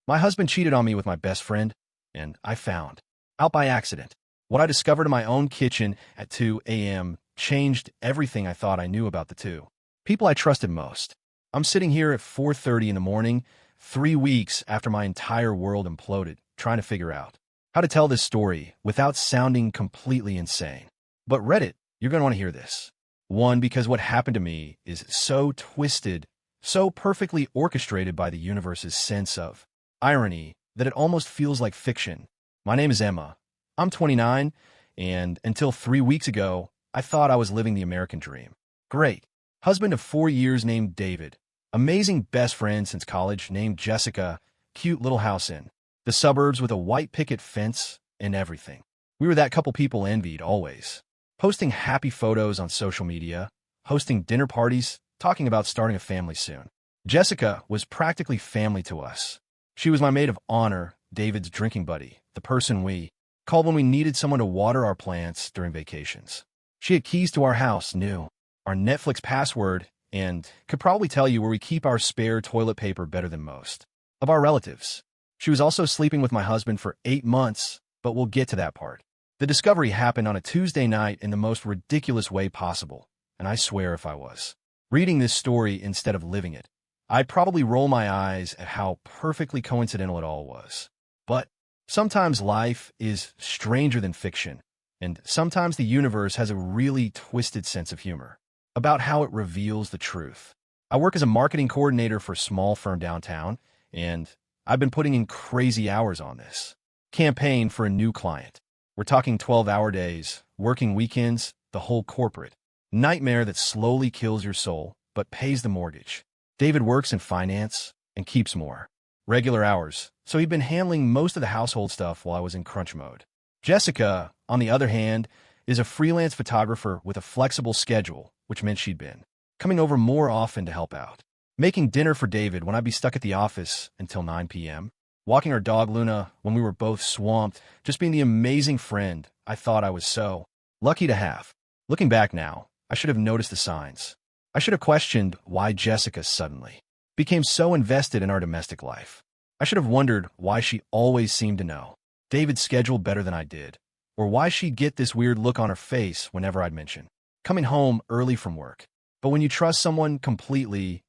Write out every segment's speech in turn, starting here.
My husband cheated on me with my best friend, and I found out by accident. What I discovered in my own kitchen at 2 a.m. changed everything I thought I knew about the two people I trusted most. I'm sitting here at 4:30 in the morning, 3 weeks after my entire world imploded, trying to figure out how to tell this story without sounding completely insane. But Reddit, you're going to want to hear this. One, because what happened to me is so twisted, so perfectly orchestrated by the universe's sense of irony that it almost feels like fiction. My name is Emma. I'm 29, and until 3 weeks ago, I thought I was living the American dream. Great. Husband of 4 years named David. Amazing best friend since college named Jessica. Cute little house in the suburbs with a white picket fence and everything. We were that couple people envied always. Posting happy photos on social media, hosting dinner parties, talking about starting a family soon. Jessica was practically family to us. She was my maid of honor, David's drinking buddy, the person we called when we needed someone to water our plants during vacations. She had keys to our house, knew our Netflix password, and could probably tell you where we keep our spare toilet paper better than most of our relatives. She was also sleeping with my husband for 8 months, but we'll get to that part. The discovery happened on a Tuesday night in the most ridiculous way possible, and I swear if I was reading this story instead of living it, I'd probably roll my eyes at how perfectly coincidental it all was. But sometimes life is stranger than fiction, and sometimes the universe has a really twisted sense of humor about how it reveals the truth. I work as a marketing coordinator for a small firm downtown, and I've been putting in crazy hours on this campaign for a new client. We're talking 12-hour days, working weekends, the whole corporate nightmare that slowly kills your soul but pays the mortgage. David works in finance and keeps more regular hours, so he'd been handling most of the household stuff while I was in crunch mode. Jessica, on the other hand, is a freelance photographer with a flexible schedule, which meant she'd been coming over more often to help out. Making dinner for David when I'd be stuck at the office until 9 p.m. Walking our dog Luna when we were both swamped, just being the amazing friend I thought I was so lucky to have. Looking back now, I should have noticed the signs. I should have questioned why Jessica suddenly became so invested in our domestic life. I should have wondered why she always seemed to know David's schedule better than I did, or why she'd get this weird look on her face whenever I'd mention coming home early from work. But when you trust someone completely,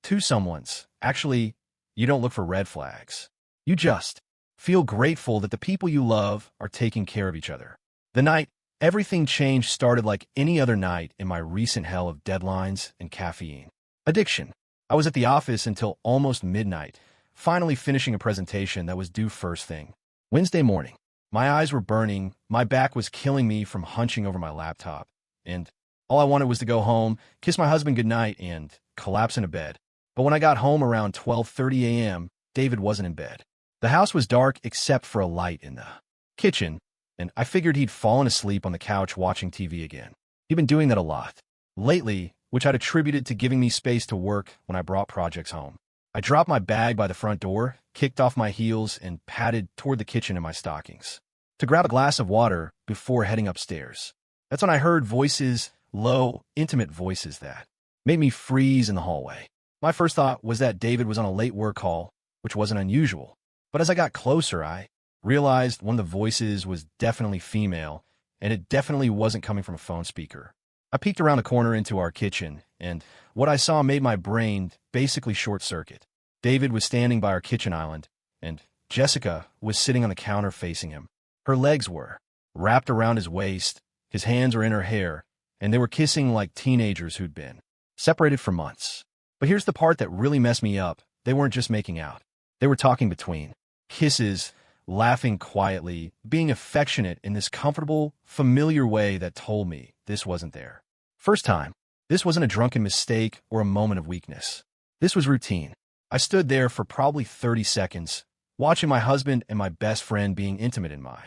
two someone's, actually, you don't look for red flags. You just feel grateful that the people you love are taking care of each other. The night everything changed started like any other night in my recent hell of deadlines and caffeine addiction. I was at the office until almost midnight, finally finishing a presentation that was due first thing Wednesday morning. My eyes were burning, my back was killing me from hunching over my laptop, and all I wanted was to go home, kiss my husband goodnight, and collapse into bed. But when I got home around 12:30 a.m., David wasn't in bed. The house was dark except for a light in the kitchen, and I figured he'd fallen asleep on the couch watching TV again. He'd been doing that a lot lately, which I'd attributed to giving me space to work when I brought projects home. I dropped my bag by the front door, kicked off my heels, and padded toward the kitchen in my stockings to grab a glass of water before heading upstairs. That's when I heard voices, low, intimate voices that made me freeze in the hallway. My first thought was that David was on a late work call, which wasn't unusual. But as I got closer, I realized one of the voices was definitely female, and it definitely wasn't coming from a phone speaker. I peeked around the corner into our kitchen, and what I saw made my brain basically short-circuit. David was standing by our kitchen island, and Jessica was sitting on the counter facing him. Her legs were wrapped around his waist, his hands were in her hair, and they were kissing like teenagers who'd been separated for months. But here's the part that really messed me up. They weren't just making out. They were talking between kisses, laughing quietly, being affectionate in this comfortable, familiar way that told me this wasn't there first time. This wasn't a drunken mistake or a moment of weakness. This was routine. I stood there for probably 30 seconds, watching my husband and my best friend being intimate in my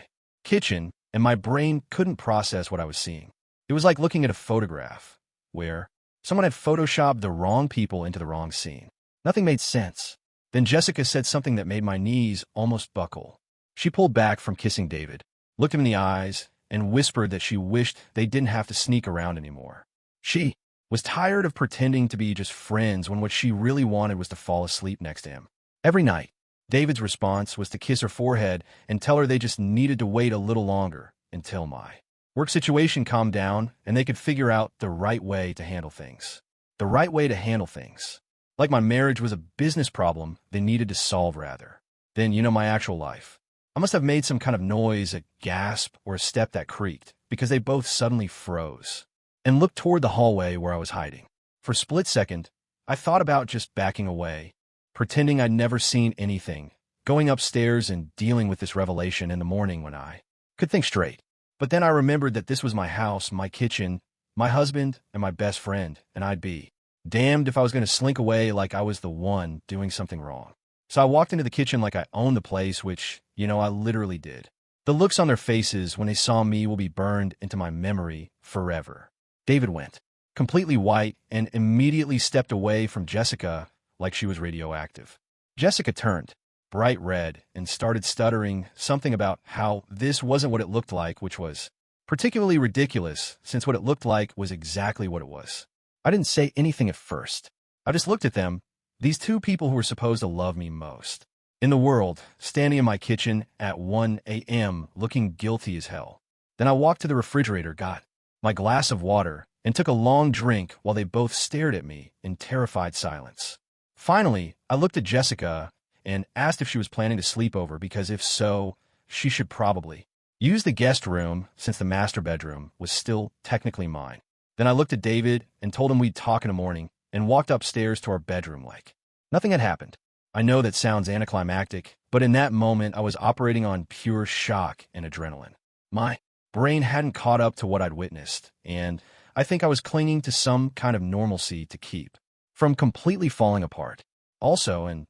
kitchen, and my brain couldn't process what I was seeing. It was like looking at a photograph where someone had photoshopped the wrong people into the wrong scene. Nothing made sense. Then Jessica said something that made my knees almost buckle. She pulled back from kissing David, looked him in the eyes, and whispered that she wished they didn't have to sneak around anymore. She was tired of pretending to be just friends when what she really wanted was to fall asleep next to him every night. David's response was to kiss her forehead and tell her they just needed to wait a little longer until my work situation calmed down and they could figure out the right way to handle things. The right way to handle things. Like my marriage was a business problem they needed to solve rather than, my actual life. I must have made some kind of noise, a gasp, or a step that creaked, because they both suddenly froze and looked toward the hallway where I was hiding. For a split second, I thought about just backing away, pretending I'd never seen anything, going upstairs and dealing with this revelation in the morning when I could think straight. But then I remembered that this was my house, my kitchen, my husband, and my best friend, and I'd be damned if I was going to slink away like I was the one doing something wrong. So I walked into the kitchen like I owned the place, which, I literally did. The looks on their faces when they saw me will be burned into my memory forever. David went completely white and immediately stepped away from Jessica like she was radioactive. Jessica turned bright red and started stuttering something about how this wasn't what it looked like, which was particularly ridiculous since what it looked like was exactly what it was. I didn't say anything at first. I just looked at them, these two people who were supposed to love me most in the world, standing in my kitchen at 1 a.m. looking guilty as hell. Then I walked to the refrigerator, got my glass of water, and took a long drink while they both stared at me in terrified silence. Finally, I looked at Jessica and asked if she was planning to sleep over, because if so, she should probably use the guest room since the master bedroom was still technically mine. Then I looked at David and told him we'd talk in the morning and walked upstairs to our bedroom like nothing had happened. I know that sounds anticlimactic, but in that moment I was operating on pure shock and adrenaline. My brain hadn't caught up to what I'd witnessed, and I think I was clinging to some kind of normalcy to keep from completely falling apart. Also, and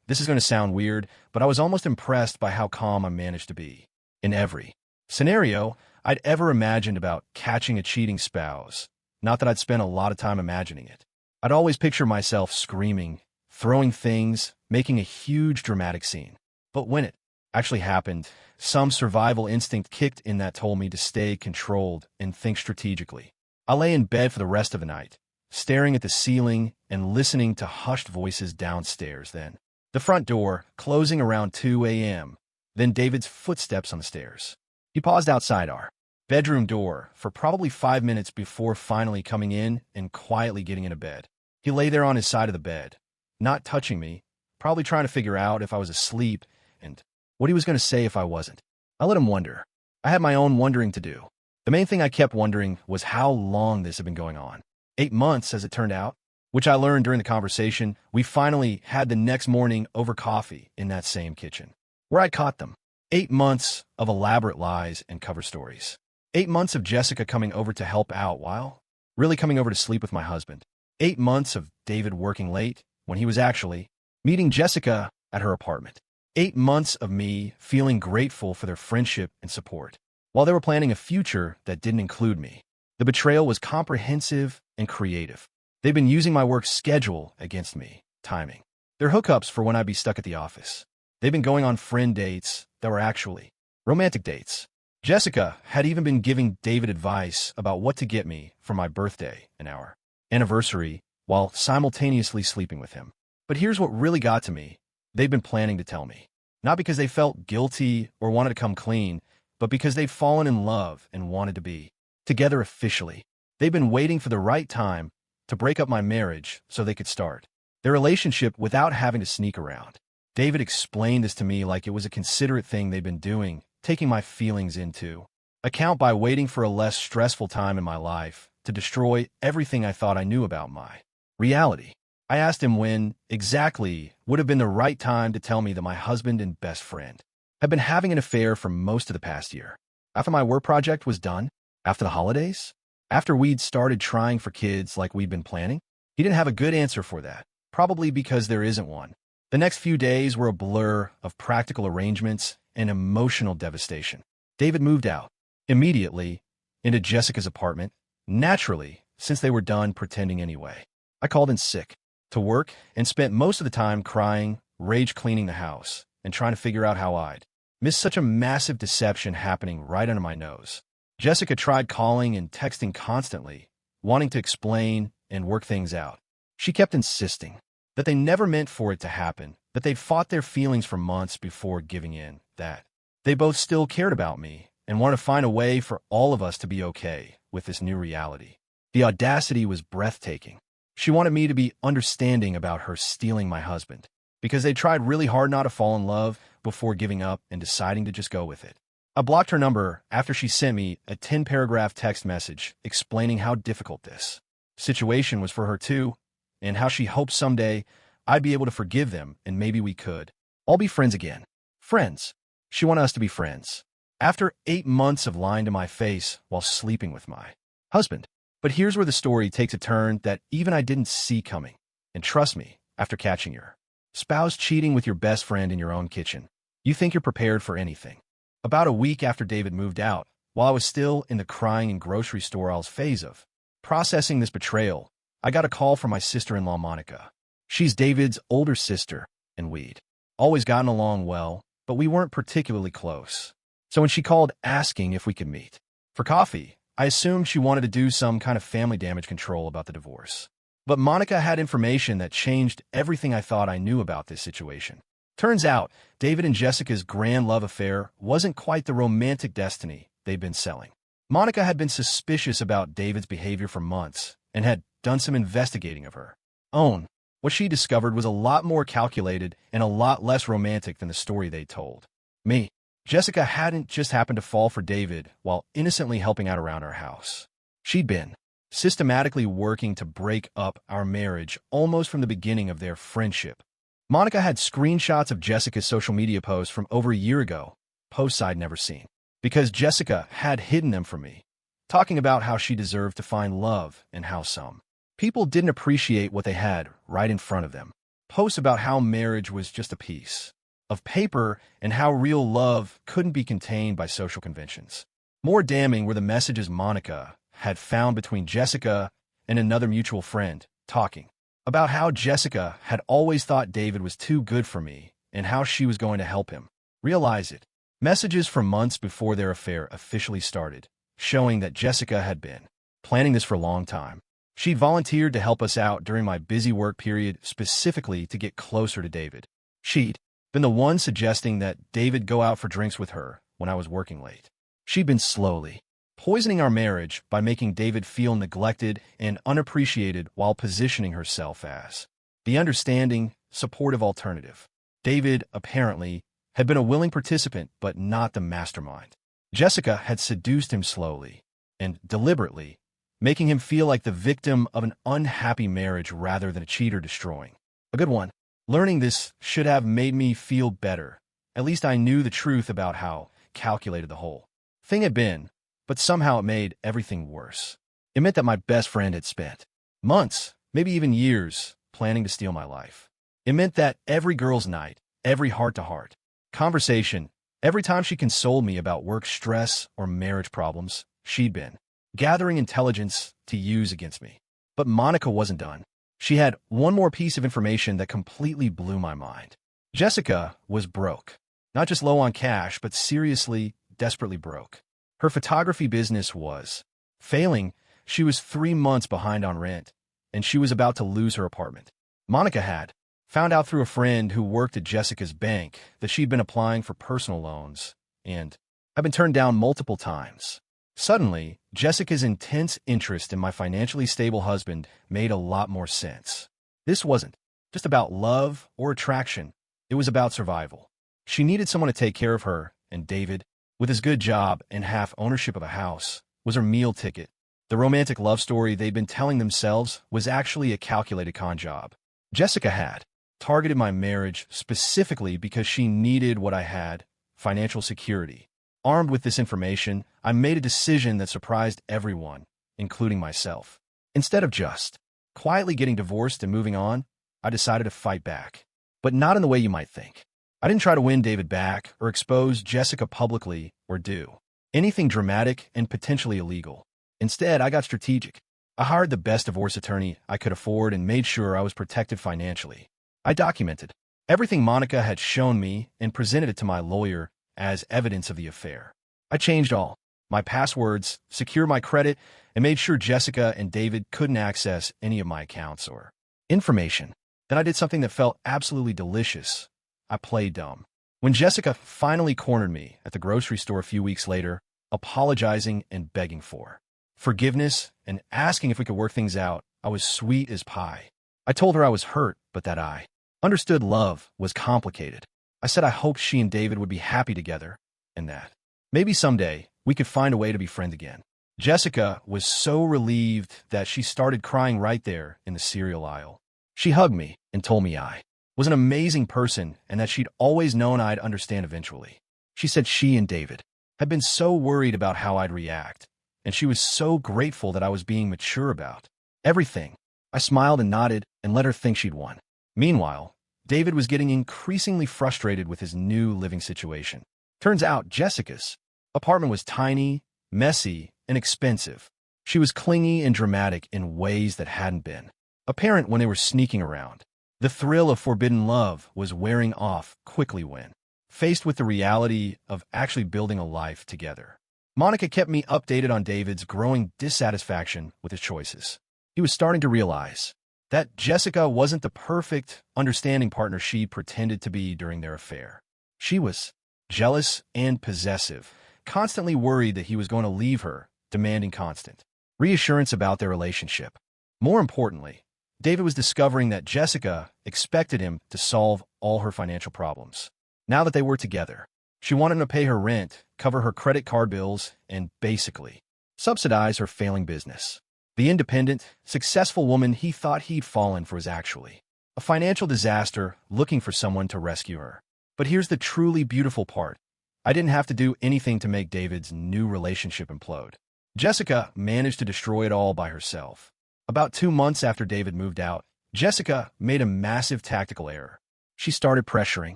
this is going to sound weird, but I was almost impressed by how calm I managed to be in every scenario I'd ever imagined about catching a cheating spouse. Not that I'd spent a lot of time imagining it. I'd always picture myself screaming, throwing things, making a huge dramatic scene. But when it actually happened, some survival instinct kicked in that told me to stay controlled and think strategically. I lay in bed for the rest of the night, staring at the ceiling and listening to hushed voices downstairs. Then the front door closing around 2 a.m. Then David's footsteps on the stairs. He paused outside our bedroom door for probably 5 minutes before finally coming in and quietly getting into bed. He lay there on his side of the bed, not touching me, probably trying to figure out if I was asleep and what he was going to say if I wasn't. I let him wonder. I had my own wondering to do. The main thing I kept wondering was how long this had been going on. 8 months, as it turned out, which I learned during the conversation we finally had the next morning over coffee in that same kitchen, where I caught them. 8 months of elaborate lies and cover stories. 8 months of Jessica coming over to help out while really coming over to sleep with my husband. 8 months of David working late when he was actually meeting Jessica at her apartment. 8 months of me feeling grateful for their friendship and support, while they were planning a future that didn't include me. The betrayal was comprehensive and creative. They've been using my work schedule against me, timing their hookups for when I'd be stuck at the office. They've been going on friend dates that were actually romantic dates. Jessica had even been giving David advice about what to get me for my birthday and our anniversary while simultaneously sleeping with him. But here's what really got to me. They've been planning to tell me. Not because they felt guilty or wanted to come clean, but because they've fallen in love and wanted to be together officially. They've been waiting for the right time to break up my marriage so they could start their relationship without having to sneak around. David explained this to me like it was a considerate thing they've been doing, taking my feelings into account by waiting for a less stressful time in my life to destroy everything I thought I knew about my reality. I asked him when exactly would have been the right time to tell me that my husband and best friend had been having an affair for most of the past year. After my work project was done? After the holidays? After we'd started trying for kids like we'd been planning? He didn't have a good answer for that, probably because there isn't one. The next few days were a blur of practical arrangements and emotional devastation. David moved out immediately into Jessica's apartment, naturally, since they were done pretending anyway. I called in sick to work and spent most of the time crying, rage cleaning the house, and trying to figure out how I'd missed such a massive deception happening right under my nose. Jessica tried calling and texting constantly, wanting to explain and work things out. She kept insisting that they never meant for it to happen, that they'd fought their feelings for months before giving in, that they both still cared about me and wanted to find a way for all of us to be okay with this new reality. The audacity was breathtaking. She wanted me to be understanding about her stealing my husband, because they tried really hard not to fall in love before giving up and deciding to just go with it. I blocked her number after she sent me a 10-paragraph text message explaining how difficult this situation was for her too, and how she hoped someday I'd be able to forgive them and maybe we could all be friends again. Friends. She wanted us to be friends. After 8 months of lying to my face while sleeping with my husband. But here's where the story takes a turn that even I didn't see coming. And trust me, after catching your spouse cheating with your best friend in your own kitchen, you think you're prepared for anything. About a week after David moved out, while I was still in the crying and grocery store aisles phase of processing this betrayal, I got a call from my sister-in-law, Monica. She's David's older sister, and we'd always gotten along well, but we weren't particularly close. So when she called asking if we could meet for coffee, I assumed she wanted to do some kind of family damage control about the divorce. But Monica had information that changed everything I thought I knew about this situation. Turns out, David and Jessica's grand love affair wasn't quite the romantic destiny they'd been selling. Monica had been suspicious about David's behavior for months and had done some investigating of her own. What she discovered was a lot more calculated and a lot less romantic than the story they told me. Jessica hadn't just happened to fall for David while innocently helping out around our house. She'd been systematically working to break up our marriage almost from the beginning of their friendship. Monica had screenshots of Jessica's social media posts from over a year ago, posts I'd never seen, because Jessica had hidden them from me, talking about how she deserved to find love and how some people didn't appreciate what they had right in front of them. Posts about how marriage was just a piece of paper and how real love couldn't be contained by social conventions. More damning were the messages Monica had found between Jessica and another mutual friend, talking about how Jessica had always thought David was too good for me and how she was going to help him realize it. Messages from months before their affair officially started, showing that Jessica had been planning this for a long time. She volunteered to help us out during my busy work period specifically to get closer to David. She'd been the one suggesting that David go out for drinks with her when I was working late. She'd been slowly poisoning our marriage by making David feel neglected and unappreciated while positioning herself as the understanding, supportive alternative. David, apparently, had been a willing participant but not the mastermind. Jessica had seduced him slowly and deliberately, making him feel like the victim of an unhappy marriage rather than a cheater destroying a good one. Learning this should have made me feel better. At least I knew the truth about how calculated the whole thing had been, but somehow it made everything worse. It meant that my best friend had spent months, maybe even years, planning to steal my life. It meant that every girl's night, every heart-to-heart conversation, every time she consoled me about work stress or marriage problems, she'd been gathering intelligence to use against me. But Monica wasn't done. She had one more piece of information that completely blew my mind. Jessica was broke. Not just low on cash, but seriously, desperately broke. Her photography business was failing. She was 3 months behind on rent, and she was about to lose her apartment. Monica had found out through a friend who worked at Jessica's bank that she'd been applying for personal loans and had been turned down multiple times. Suddenly, Jessica's intense interest in my financially stable husband made a lot more sense. This wasn't just about love or attraction. It was about survival. She needed someone to take care of her, and David, with his good job and half ownership of a house, was her meal ticket. The romantic love story they'd been telling themselves was actually a calculated con job. Jessica had targeted my marriage specifically because she needed what I had, financial security. Armed with this information, I made a decision that surprised everyone, including myself. Instead of just quietly getting divorced and moving on, I decided to fight back. But not in the way you might think. I didn't try to win David back or expose Jessica publicly or do anything dramatic and potentially illegal. Instead, I got strategic. I hired the best divorce attorney I could afford and made sure I was protected financially. I documented everything Monica had shown me and presented it to my lawyer as evidence of the affair. I changed all my passwords, secured my credit, and made sure Jessica and David couldn't access any of my accounts or information. Then I did something that felt absolutely delicious. I played dumb. When Jessica finally cornered me at the grocery store a few weeks later, apologizing and begging for forgiveness and asking if we could work things out, I was sweet as pie. I told her I was hurt, but that I understood love was complicated. I said I hoped she and David would be happy together, and that maybe someday we could find a way to be friends again. Jessica was so relieved that she started crying right there in the cereal aisle. She hugged me and told me I was an amazing person and that she'd always known I'd understand eventually. She said she and David had been so worried about how I'd react, and she was so grateful that I was being mature about everything. I smiled and nodded and let her think she'd won. Meanwhile, David was getting increasingly frustrated with his new living situation. Turns out Jessica's apartment was tiny, messy, and expensive. She was clingy and dramatic in ways that hadn't been apparent when they were sneaking around. The thrill of forbidden love was wearing off quickly when faced with the reality of actually building a life together. Monica kept me updated on David's growing dissatisfaction with his choices. He was starting to realize that Jessica wasn't the perfect, understanding partner she pretended to be during their affair. She was jealous and possessive, constantly worried that he was going to leave her, demanding constant reassurance about their relationship. More importantly, David was discovering that Jessica expected him to solve all her financial problems. Now that they were together, she wanted him to pay her rent, cover her credit card bills, and basically subsidize her failing business. The independent, successful woman he thought he'd fallen for was actually a financial disaster looking for someone to rescue her. But here's the truly beautiful part. I didn't have to do anything to make David's new relationship implode. Jessica managed to destroy it all by herself. About 2 months after David moved out, Jessica made a massive tactical error. She started pressuring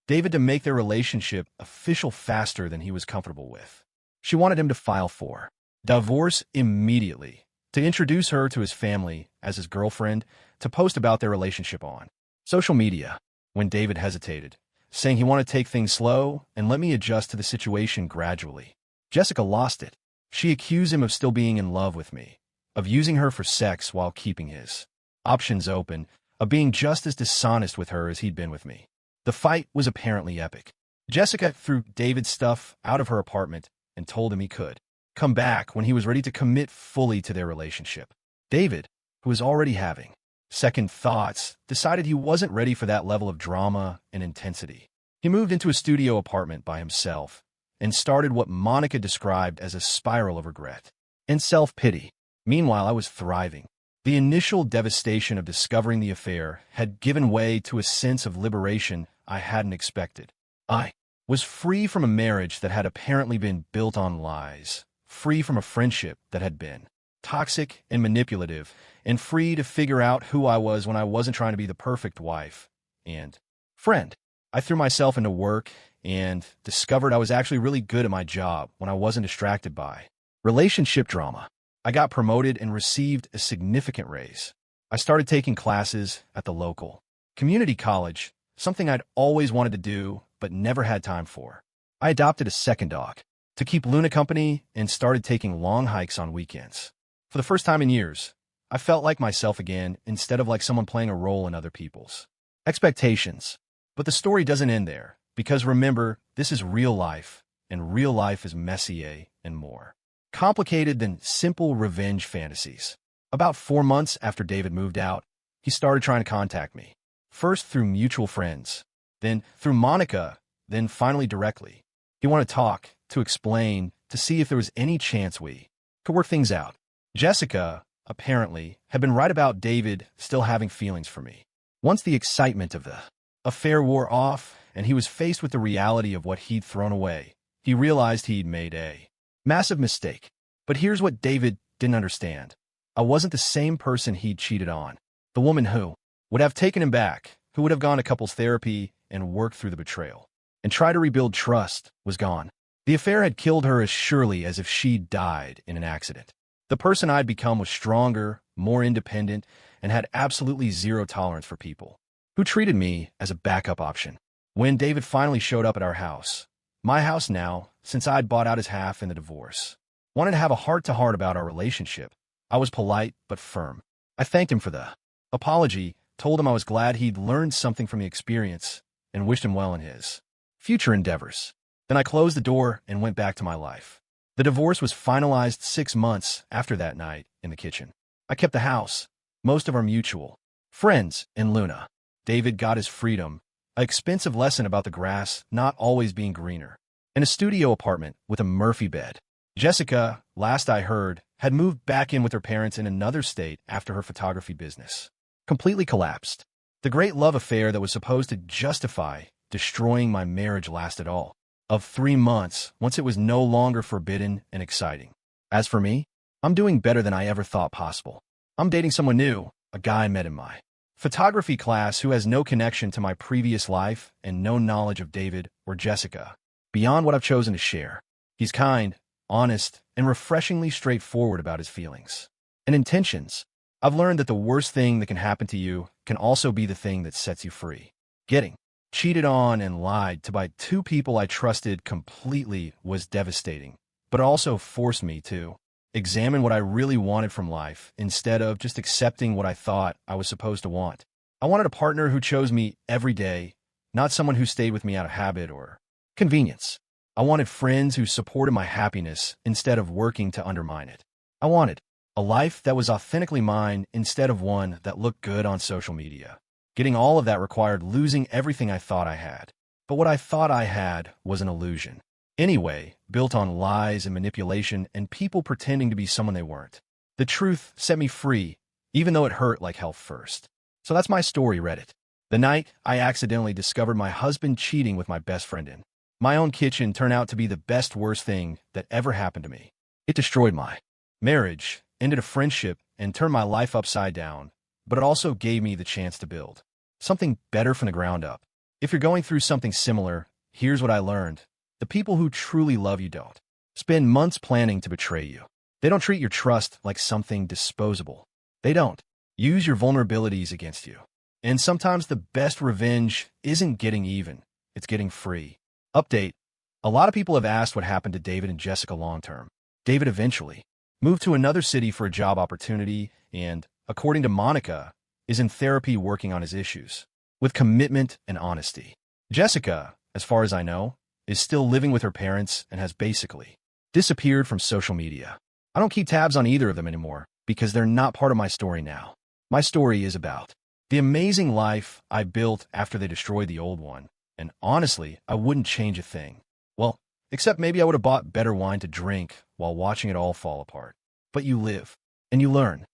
David to make their relationship official faster than he was comfortable with. She wanted him to file for divorce immediately, to introduce her to his family as his girlfriend, to post about their relationship on social media. When David hesitated, saying he wanted to take things slow and let me adjust to the situation gradually, Jessica lost it. She accused him of still being in love with me, of using her for sex while keeping his options open, of being just as dishonest with her as he'd been with me. The fight was apparently epic. Jessica threw David's stuff out of her apartment and told him he could come back when he was ready to commit fully to their relationship. David, who was already having second thoughts, decided he wasn't ready for that level of drama and intensity. He moved into a studio apartment by himself and started what Monica described as a spiral of regret and self-pity. Meanwhile, I was thriving. The initial devastation of discovering the affair had given way to a sense of liberation I hadn't expected. I was free from a marriage that had apparently been built on lies, free from a friendship that had been toxic and manipulative, and free to figure out who I was when I wasn't trying to be the perfect wife and friend. I threw myself into work and discovered I was actually really good at my job when I wasn't distracted by relationship drama. I got promoted and received a significant raise. I started taking classes at the local community college, something I'd always wanted to do but never had time for. I adopted a second dog to keep Luna company and started taking long hikes on weekends. For the first time in years, I felt like myself again instead of like someone playing a role in other people's expectations. But the story doesn't end there, because remember, this is real life, and real life is messy and more complicated than simple revenge fantasies. About 4 months after David moved out, he started trying to contact me. First through mutual friends, then through Monica, then finally directly. He wanted to talk, to explain, to see if there was any chance we could work things out. Jessica, apparently, had been right about David still having feelings for me. Once the excitement of the affair wore off and he was faced with the reality of what he'd thrown away, he realized he'd made a massive mistake. But here's what David didn't understand. I wasn't the same person he'd cheated on. The woman who would have taken him back, who would have gone to couples therapy and worked through the betrayal and tried to rebuild trust, was gone. The affair had killed her as surely as if she'd died in an accident. The person I'd become was stronger, more independent, and had absolutely zero tolerance for people who treated me as a backup option. When David finally showed up at our house, my house now, since I'd bought out his half in the divorce, wanted to have a heart-to-heart about our relationship. I was polite but firm. I thanked him for the apology, told him I was glad he'd learned something from the experience, and wished him well in his future endeavors. Then I closed the door and went back to my life. The divorce was finalized 6 months after that night in the kitchen. I kept the house, most of our mutual friends, and Luna. David got his freedom, an expensive lesson about the grass not always being greener, and a studio apartment with a Murphy bed. Jessica, last I heard, had moved back in with her parents in another state after her photography business completely collapsed. The great love affair that was supposed to justify destroying my marriage lasted all of 3 months once it was no longer forbidden and exciting. As for me, I'm doing better than I ever thought possible. I'm dating someone new, a guy I met in my photography class who has no connection to my previous life and no knowledge of David or Jessica, beyond what I've chosen to share. He's kind, honest, and refreshingly straightforward about his feelings and intentions. I've learned that the worst thing that can happen to you can also be the thing that sets you free. Getting cheated on and lied to by 2 people I trusted completely was devastating, but it also forced me to examine what I really wanted from life instead of just accepting what I thought I was supposed to want. I wanted a partner who chose me every day, not someone who stayed with me out of habit or convenience. I wanted friends who supported my happiness instead of working to undermine it. I wanted a life that was authentically mine instead of one that looked good on social media. Getting all of that required losing everything I thought I had. But what I thought I had was an illusion. Anyway, built on lies and manipulation and people pretending to be someone they weren't. The truth set me free, even though it hurt like hell first. So that's my story, Reddit. The night I accidentally discovered my husband cheating with my best friend in my own kitchen turned out to be the worst thing that ever happened to me. It destroyed my marriage, ended a friendship, and turned my life upside down, but it also gave me the chance to build something better from the ground up. If you're going through something similar, here's what I learned. The people who truly love you don't spend months planning to betray you. They don't treat your trust like something disposable. They don't use your vulnerabilities against you. And sometimes the best revenge isn't getting even, it's getting free. Update. A lot of people have asked what happened to David and Jessica long term. David eventually moved to another city for a job opportunity and, according to Monica, is in therapy working on his issues with commitment and honesty. Jessica, as far as I know, is still living with her parents and has basically disappeared from social media. I don't keep tabs on either of them anymore because they're not part of my story now. My story is about the amazing life I built after they destroyed the old one, and honestly, I wouldn't change a thing. Well, except maybe I would have bought better wine to drink while watching it all fall apart. But you live, and you learn.